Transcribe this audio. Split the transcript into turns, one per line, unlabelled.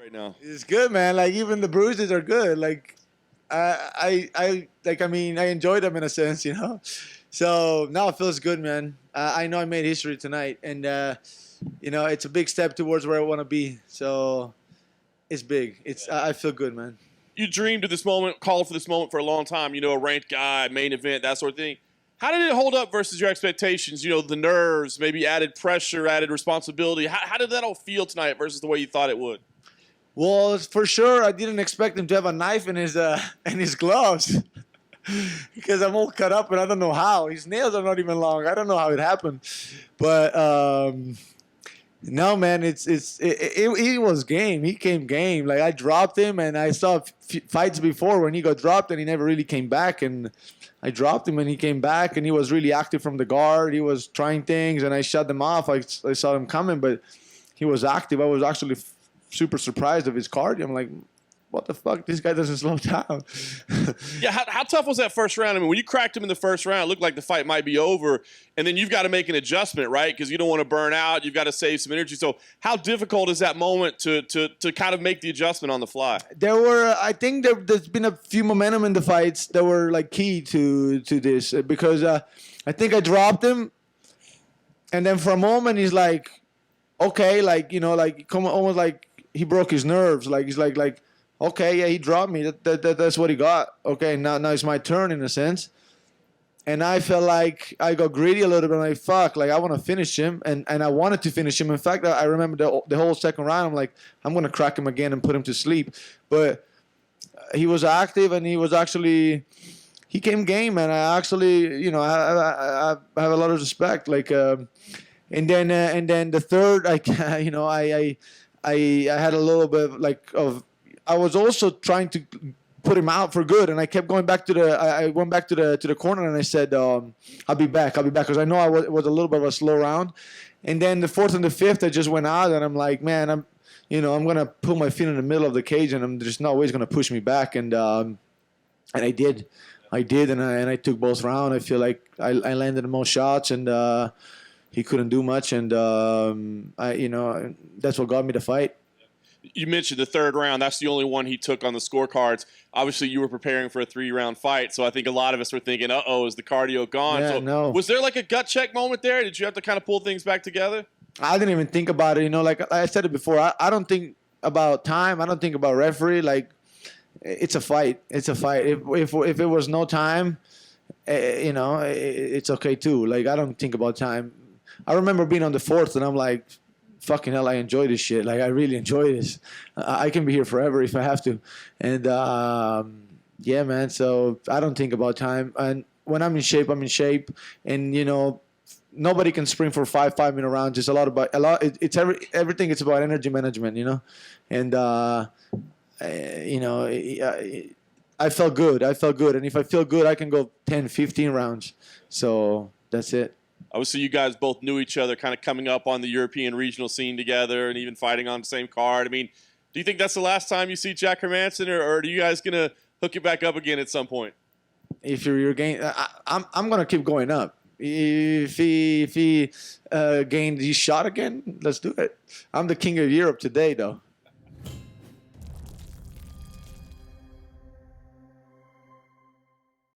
right now?
It's good, man. Like even the bruises are good. Like I enjoyed them in a sense, you know. So now it feels good, man. I know I made history tonight, and it's a big step towards where I want to be. So it's big. I feel good, man.
You dreamed of this moment, called for this moment for a long time. A ranked guy, main event, that sort of thing. How did it hold up versus your expectations? The nerves, maybe added pressure, added responsibility. How did that all feel tonight versus the way you thought it would?
Well, for sure, I didn't expect him to have a knife in his gloves because I'm all cut up and I don't know how. His nails are not even long. I don't know how it happened, but no, man, he was game. He came game. Like I dropped him, and I saw fights before when he got dropped and he never really came back. And I dropped him and he came back and he was really active from the guard. He was trying things and I shut them off. I saw him coming, but he was active. I was actually super surprised of his cardio. I'm like, what the fuck? This guy doesn't slow down.
Yeah, how tough was that first round? I mean, when you cracked him in the first round, it looked like the fight might be over, and then you've got to make an adjustment, right? Because you don't want to burn out. You've got to save some energy. So how difficult is that moment to kind of make the adjustment on the fly?
I think there's been a few momentum in the fights that were like key to this because I think I dropped him, and then for a moment he's like, okay, almost like he broke his nerves. Like he's like. Okay, yeah, he dropped me. That's what he got. Okay, now it's my turn in a sense. And I felt like I got greedy a little bit. I'm like, fuck, like I want to finish him. And I wanted to finish him. In fact, I remember the whole second round. I'm like, I'm going to crack him again and put him to sleep. But he was active and he came game. And I actually, I have a lot of respect. Like, and then the third, I had a little bit of. I was also trying to put him out for good, and I kept going back to the. I went back to the corner, and I said, "I'll be back, because I know it was a little bit of a slow round." And then the fourth and the fifth, I just went out, and I'm like, "Man, I'm gonna put my feet in the middle of the cage, and there's no way he's gonna push me back." And I did, and I took both rounds. I feel like I landed the most shots, and he couldn't do much, and that's what got me the fight.
You mentioned the third round. That's the only one he took on the scorecards. Obviously, you were preparing for a 3-round fight, so I think a lot of us were thinking, uh-oh, is the cardio gone?
Yeah,
so
no.
Was there like a gut check moment there? Did you have to kind of pull things back together?
I didn't even think about it. Like I said it before, I don't think about time. I don't think about referee. Like, it's a fight. It's a fight. If it was no time, it's okay too. Like, I don't think about time. I remember being on the fourth, and I'm like, fucking hell, I enjoy this shit. Like, I really enjoy this. I can be here forever if I have to. And, yeah, man, so I don't think about time. And when I'm in shape, I'm in shape. And, nobody can sprint for 5-minute rounds. It's everything. It's about energy management, And, I felt good. And if I feel good, I can go 10, 15 rounds. So that's it.
Obviously, you guys both knew each other, kind of coming up on the European regional scene together and even fighting on the same card. I mean, do you think that's the last time you see Jack Hermansson, or are you guys going to hook it back up again at some point?
If you're game, I'm going to keep going up. If he gained his shot again, let's do it. I'm the king of Europe today, though.